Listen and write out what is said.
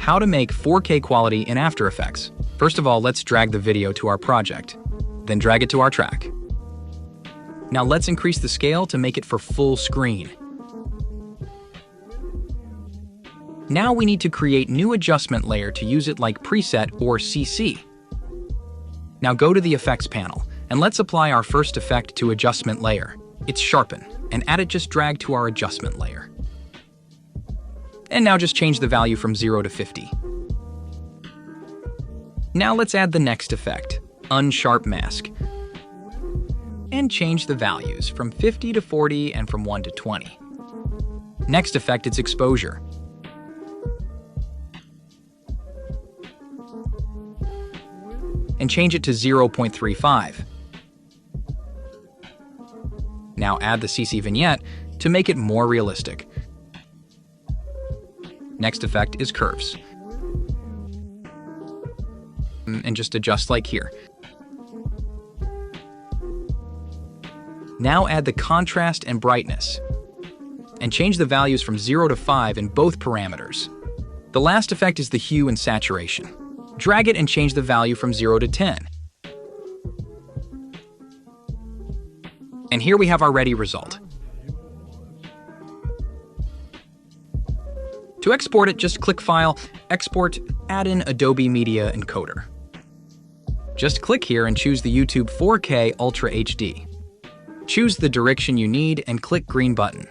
How to make 4K quality in After Effects. First of all, let's drag the video to our project, then drag it to our track. Now let's increase the scale to make it for full screen. Now we need to create new adjustment layer to use it like preset or CC. Now go to the effects panel and let's apply our first effect to adjustment layer. It's sharpen, and add it just drag to our adjustment layer. And now just change the value from 0 to 50. Now let's add the next effect, unsharp mask. And change the values from 50 to 40 and from 1 to 20. Next effect, it's exposure. And change it to 0.35. Now add the CC vignette to make it more realistic. Next effect is curves. And just adjust like here. Now add the contrast and brightness. And change the values from 0 to 5 in both parameters. The last effect is the hue and saturation. Drag it and change the value from 0 to 10. And here we have our ready result. To export it, just click File, Export, add in Adobe Media Encoder. Just click here and choose the YouTube 4K Ultra HD. Choose the direction you need and click green button.